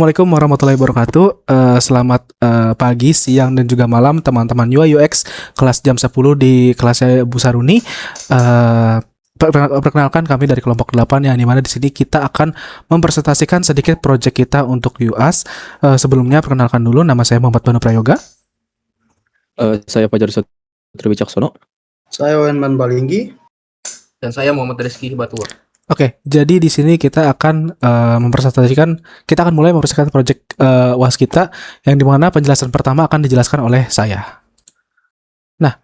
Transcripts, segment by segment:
Assalamualaikum warahmatullahi wabarakatuh. Selamat pagi, siang, dan juga malam teman-teman UI UX kelas jam 10 di kelasnya Bu Saruni. Eh, Perkenalkan kami dari kelompok 8 yang dimana di sini kita akan mempresentasikan sedikit proyek kita untuk UAS. Sebelumnya perkenalkan dulu, nama saya Muhammad Banu Prayoga. Saya Fajar Satrio Wicaksono. Saya Wenman Balinggi. Dan saya Muhammad Rizky Batua. Oke, jadi di sini kita akan kita akan mulai mempresentasikan proyek UAS kita, yang dimana penjelasan pertama akan dijelaskan oleh saya. Nah,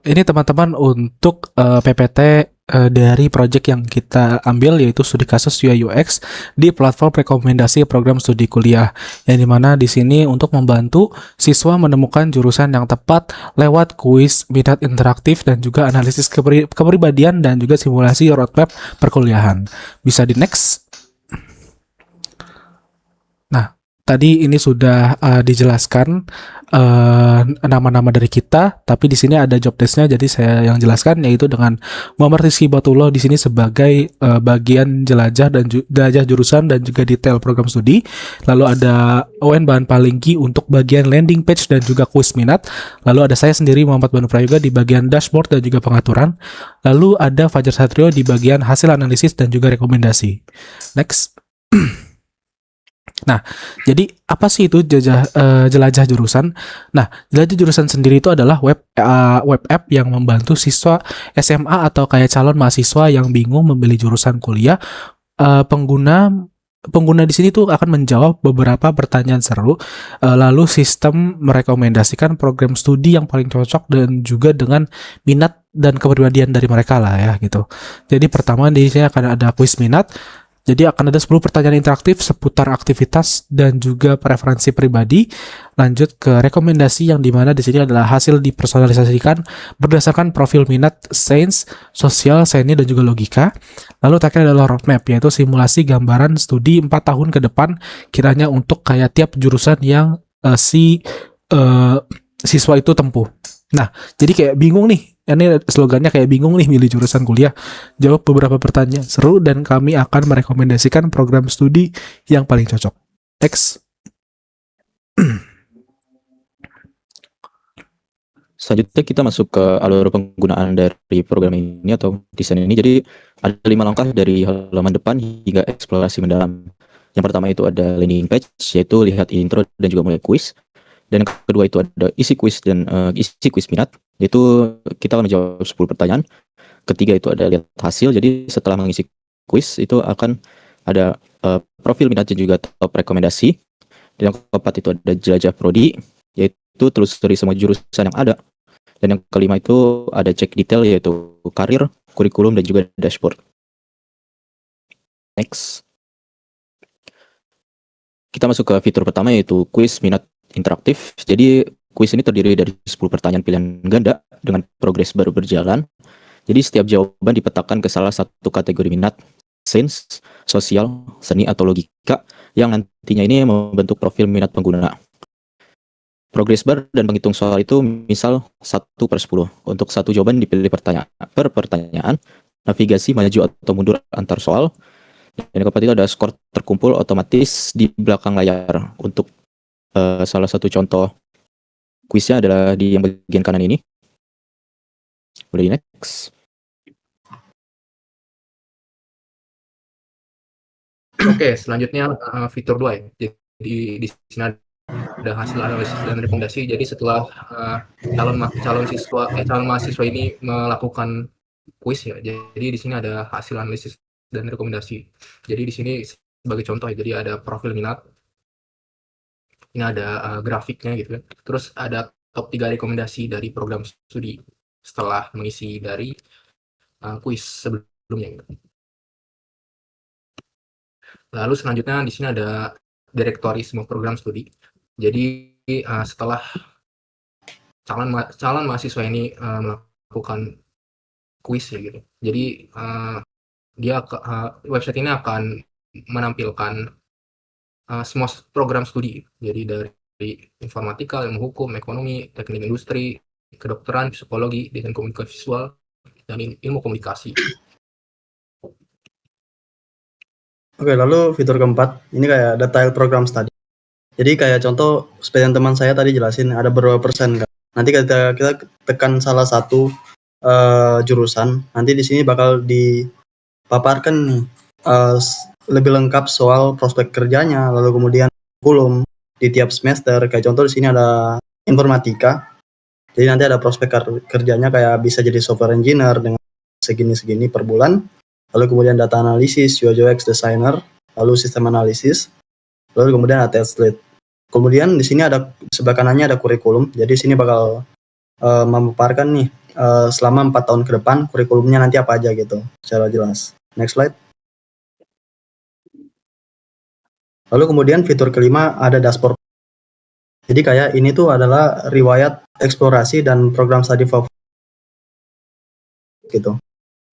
ini teman-teman untuk PPT dari proyek yang kita ambil, yaitu studi kasus UI UX di platform rekomendasi program studi kuliah, yang dimana di sini untuk membantu siswa menemukan jurusan yang tepat lewat kuis, minat interaktif, dan juga analisis kepribadian dan juga simulasi roadmap perkuliahan. Bisa di next. Nah, tadi ini sudah dijelaskan nama-nama dari kita, tapi di sini ada job desk-nya, jadi saya yang jelaskan, yaitu dengan Muhammad Rizky Batuloh di sini sebagai bagian jelajah dan jelajah jurusan dan juga detail program studi. Lalu ada Owen Bahan Palinggi untuk bagian landing page dan juga kuis minat. Lalu ada saya sendiri Muhammad Banu Prayoga di bagian dashboard dan juga pengaturan. Lalu ada Fajar Satrio di bagian hasil analisis dan juga rekomendasi. Next. Nah, jadi apa sih itu jelajah jurusan? Nah, jelajah jurusan sendiri itu adalah web app yang membantu siswa SMA atau kayak calon mahasiswa yang bingung memilih jurusan kuliah. Pengguna di sini tuh akan menjawab beberapa pertanyaan seru, lalu sistem merekomendasikan program studi yang paling cocok dan juga dengan minat dan kepribadian dari mereka lah ya gitu. Jadi pertama di sini akan ada kuis minat. Jadi akan ada 10 pertanyaan interaktif seputar aktivitas dan juga preferensi pribadi. Lanjut ke rekomendasi, yang dimana di sini adalah hasil dipersonalisasikan berdasarkan profil minat sains, sosial, seni, dan juga logika. Lalu terakhir adalah roadmap, yaitu simulasi gambaran studi 4 tahun ke depan kiranya untuk kayak tiap jurusan yang siswa itu tempuh. Nah, jadi kayak bingung nih. Ini slogannya kayak bingung nih milih jurusan kuliah. Jawab beberapa pertanyaan seru dan kami akan merekomendasikan program studi yang paling cocok. Next. Selanjutnya kita masuk ke alur penggunaan dari program ini atau desain ini. Jadi ada 5 langkah dari halaman depan hingga eksplorasi mendalam. Yang pertama itu ada landing page, yaitu lihat intro dan juga mulai kuis. Dan yang kedua itu ada isi kuis dan isi kuis minat, yaitu kita akan menjawab 10 pertanyaan. Ketiga itu ada lihat hasil, jadi setelah mengisi kuis itu akan ada profil minat dan juga top rekomendasi. Dan yang keempat itu ada jelajah prodi, yaitu telusuri semua jurusan yang ada. Dan yang kelima itu ada cek detail, yaitu karir, kurikulum, dan juga dashboard. Next. Kita masuk ke fitur pertama, yaitu kuis minat interaktif. Jadi kuis ini terdiri dari 10 pertanyaan pilihan ganda dengan progres baru berjalan. Jadi setiap jawaban dipetakan ke salah satu kategori minat, sains, sosial, seni, atau logika, yang nantinya ini membentuk profil minat pengguna. Progres bar dan penghitung soal itu misal 1/10. Untuk satu jawaban dipilih per pertanyaan, navigasi maju atau mundur antar soal. Dan yang keempat itu ada skor terkumpul otomatis di belakang layar. Untuk salah satu contoh kuisnya adalah di yang bagian kanan ini. Boleh di next. Oke, selanjutnya fitur 2 ya. Jadi di sini ada hasil analisis dan rekomendasi. Jadi setelah calon mahasiswa ini melakukan kuis ya. Jadi di sini ada hasil analisis dan rekomendasi. Jadi di sini sebagai contoh ya. Jadi ada profil minat. Ini ada grafiknya gitu kan. Terus ada top 3 rekomendasi dari program studi setelah mengisi dari kuis sebelumnya gitu. Lalu selanjutnya di sini ada direktori semua program studi. Jadi setelah calon mahasiswa ini melakukan kuis ya gitu. Jadi website ini akan menampilkan semua program studi. Jadi dari informatika, ilmu hukum, ekonomi, teknik industri, kedokteran, psikologi, desain komunikasi visual, dan ilmu komunikasi. Oke, lalu fitur keempat, ini kayak detail program study. Jadi kayak contoh, seperti yang teman saya tadi jelasin, ada berapa persen kan. Nanti kita tekan salah satu jurusan, nanti di sini bakal dipaparkan nih lebih lengkap soal prospek kerjanya, lalu kemudian kurikulum di tiap semester. Kayak contoh di sini ada informatika. Jadi nanti ada prospek kerjanya kayak bisa jadi software engineer dengan segini-segini per bulan. Lalu kemudian data analisis, UI UX designer, lalu sistem analisis, lalu kemudian ada test lead. Kemudian di sini ada sebelah kanannya ada kurikulum. Jadi di sini bakal memaparkan nih selama 4 tahun ke depan kurikulumnya nanti apa aja gitu secara jelas. Next slide. Lalu kemudian fitur kelima ada dashboard. Jadi kayak ini tuh adalah riwayat eksplorasi dan program studi favorit gitu.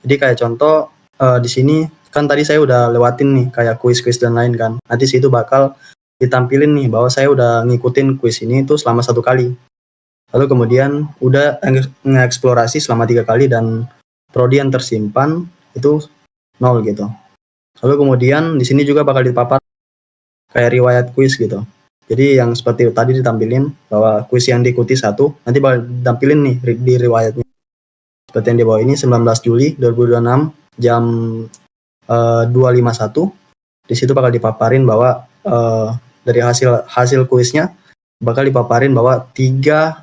Jadi kayak contoh di sini kan tadi saya udah lewatin nih kayak kuis-kuis dan lain kan. Nanti situ bakal ditampilin nih bahwa saya udah ngikutin kuis ini tuh selama 1 kali. Lalu kemudian udah ngeksplorasi selama 3 kali dan prodi yang tersimpan itu 0 gitu. Lalu kemudian di sini juga bakal dipaparkan kayak riwayat kuis gitu. Jadi yang seperti tadi ditampilin bahwa kuis yang diikuti 1 nanti bakal ditampilin nih di riwayatnya. Seperti yang di bawah ini 19 Juli 2026 jam 2.51. Di situ bakal dipaparin bahwa dari hasil kuisnya bakal dipaparin bahwa 3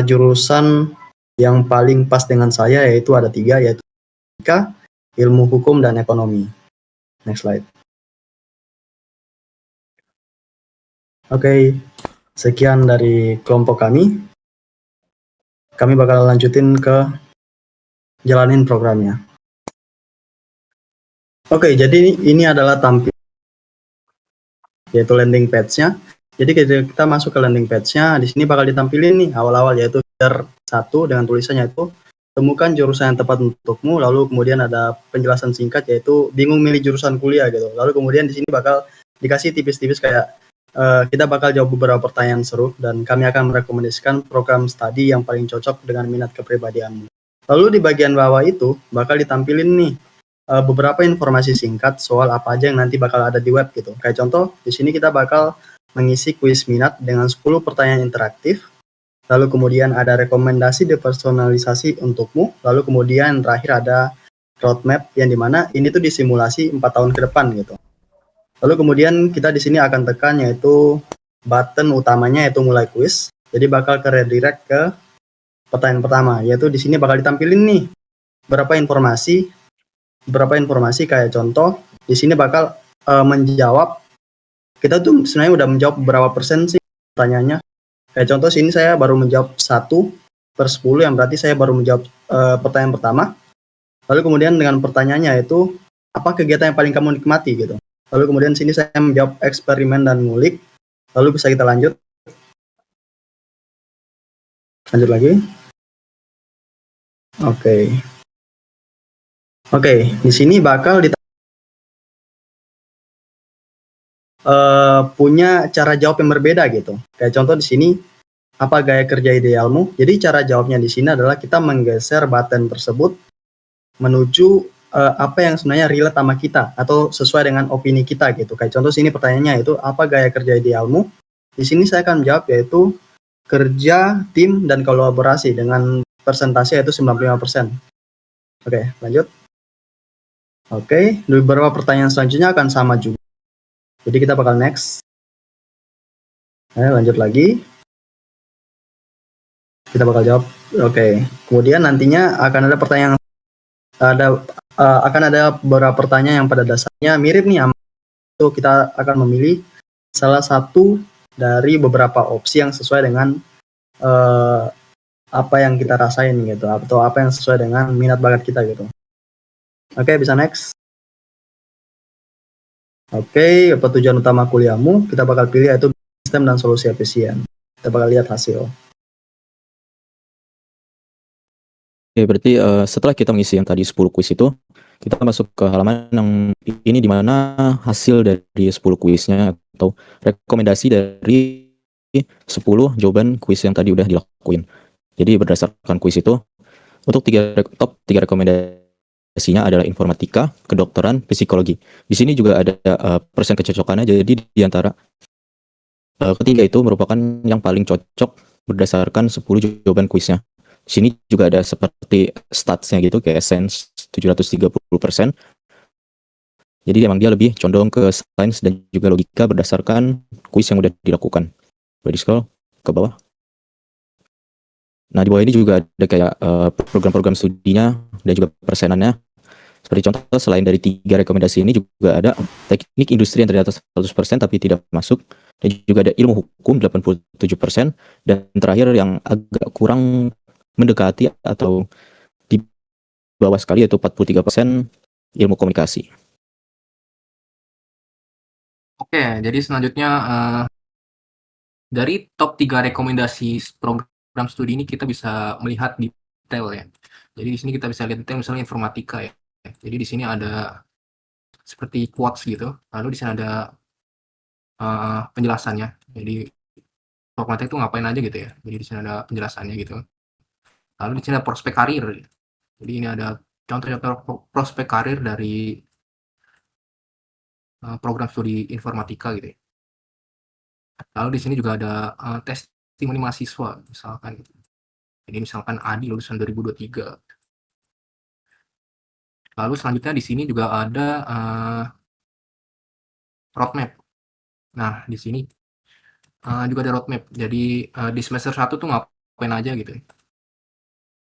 jurusan yang paling pas dengan saya yaitu ada 3, yaitu ilmu hukum dan ekonomi. Next slide. Oke, sekian dari kelompok kami. Kami bakal lanjutin ke jalanin programnya. Oke, jadi ini adalah tampil yaitu landing page-nya. Jadi kita masuk ke landing page-nya, di sini bakal ditampilin nih awal-awal yaitu chapter 1 dengan tulisannya itu temukan jurusan yang tepat untukmu, lalu kemudian ada penjelasan singkat yaitu bingung milih jurusan kuliah gitu. Lalu kemudian di sini bakal dikasih tipis-tipis kayak kita bakal jawab beberapa pertanyaan seru dan kami akan merekomendasikan program studi yang paling cocok dengan minat kepribadianmu. Lalu di bagian bawah itu bakal ditampilin nih beberapa informasi singkat soal apa aja yang nanti bakal ada di web gitu. Kayak contoh, di sini kita bakal mengisi kuis minat dengan 10 pertanyaan interaktif. Lalu kemudian ada rekomendasi depersonalisasi untukmu. Lalu kemudian terakhir ada roadmap yang dimana ini tuh disimulasi 4 tahun ke depan gitu. Lalu kemudian kita di sini akan tekan yaitu button utamanya yaitu mulai kuis. Jadi bakal ke redirect ke pertanyaan pertama, yaitu di sini bakal ditampilin nih beberapa informasi kayak contoh di sini bakal menjawab, kita tuh sebenarnya udah menjawab berapa persen sih pertanyaannya. Kayak contoh sini saya baru menjawab 1/10 yang berarti saya baru menjawab pertanyaan pertama. Lalu kemudian dengan pertanyaannya itu apa kegiatan yang paling kamu nikmati gitu. Lalu kemudian sini saya menjawab eksperimen dan ngulik. Lalu bisa kita lanjut lagi. Oke, di sini bakal punya cara jawab yang berbeda gitu. Kayak contoh di sini apa gaya kerja idealmu? Jadi cara jawabnya di sini adalah kita menggeser button tersebut menuju apa yang sebenarnya relate sama kita atau sesuai dengan opini kita gitu. Kayak contoh sini pertanyaannya itu apa gaya kerja idealmu? Di sini saya akan menjawab yaitu kerja tim dan kolaborasi dengan persentase yaitu 95%. Oke, lanjut. Oke, beberapa pertanyaan selanjutnya akan sama juga. Jadi kita bakal next. Lanjut lagi. Kita bakal jawab. Oke. Kemudian nantinya akan ada pertanyaan akan ada beberapa pertanyaan yang pada dasarnya mirip nih. Itu kita akan memilih salah satu dari beberapa opsi yang sesuai dengan apa yang kita rasain gitu atau apa yang sesuai dengan minat bakat kita gitu. Oke, bisa next. Oke, apa tujuan utama kuliahmu? Kita bakal pilih yaitu sistem dan solusi efisien. Kita bakal lihat hasil. Oke, berarti setelah kita mengisi yang tadi 10 kuis itu, kita masuk ke halaman yang ini di mana hasil dari 10 kuisnya atau rekomendasi dari 10 jawaban kuis yang tadi udah dilakuin. Jadi berdasarkan kuis itu, untuk top 3 rekomendasi rekomendasinya adalah informatika, kedokteran, psikologi. Di sini juga ada persen kecocokannya. Jadi di antara ketiga itu merupakan yang paling cocok berdasarkan 10 jawaban kuisnya. Di sini juga ada seperti statsnya gitu, kayak sains 730%. Jadi emang dia lebih condong ke sains dan juga logika berdasarkan kuis yang udah dilakukan. Boleh di scroll ke bawah. Nah, di bawah ini juga ada kayak program-program studinya dan juga persenannya. Seperti contoh, selain dari 3 rekomendasi ini juga ada teknik industri yang ternyata 100% tapi tidak masuk. Dan juga ada ilmu hukum 87%. Dan terakhir yang agak kurang mendekati atau di bawah sekali yaitu 43% ilmu komunikasi. Oke, jadi selanjutnya dari top 3 rekomendasi program studi ini kita bisa melihat detail ya. Jadi di sini kita bisa lihat detail misalnya informatika ya. Jadi di sini ada seperti quotes gitu. Lalu di sini ada penjelasannya. Jadi informatika itu ngapain aja gitu ya. Jadi di sini ada penjelasannya gitu. Lalu di sini ada prospek karir. Jadi ini ada contoh-contoh prospek karir dari program studi informatika gitu ya. Lalu di sini juga ada testimoni mahasiswa misalkan. Jadi misalkan Adi lulusan 2023. Lalu selanjutnya di sini juga ada roadmap. Nah, di sini juga ada roadmap. Jadi di semester 1 tuh ngapain aja gitu.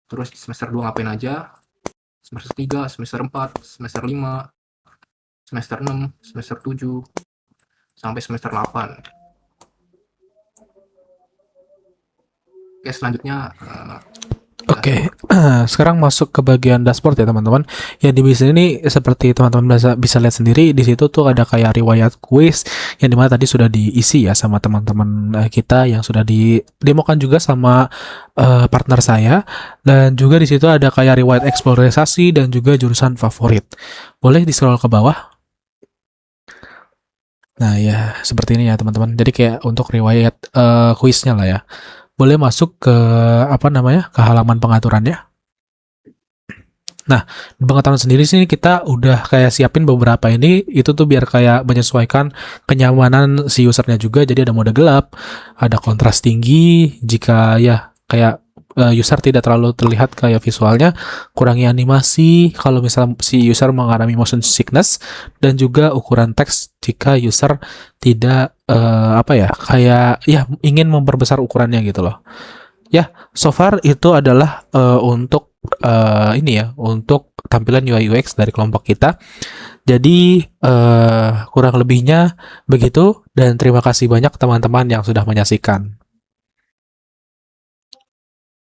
Terus di semester 2 ngapain aja. Semester 3, semester 4, semester 5, semester 6, semester 7, sampai semester 8. Oke, selanjutnya Oke, sekarang masuk ke bagian dashboard ya teman-teman. Yang di sini ini seperti teman-teman bisa lihat sendiri, di situ tuh ada kayak riwayat kuis yang dimana tadi sudah diisi ya sama teman-teman kita yang sudah didemokan juga sama partner saya, dan juga di situ ada kayak riwayat eksplorasi dan juga jurusan favorit. Boleh di scroll ke bawah. Nah ya seperti ini ya teman-teman. Jadi kayak untuk riwayat kuisnya lah ya. Boleh masuk ke ke halaman pengaturannya. Nah, di pengaturan sendiri sih kita udah kayak siapin beberapa ini, itu tuh biar kayak menyesuaikan kenyamanan si usernya juga. Jadi ada mode gelap, ada kontras tinggi jika ya kayak user tidak terlalu terlihat kayak visualnya, kurangi animasi kalau misalnya si user mengalami motion sickness, dan juga ukuran teks jika user tidak kayak ya ingin memperbesar ukurannya gitu loh. Ya, so far itu adalah untuk untuk tampilan UI UX dari kelompok kita. Jadi kurang lebihnya begitu, dan terima kasih banyak teman-teman yang sudah menyaksikan.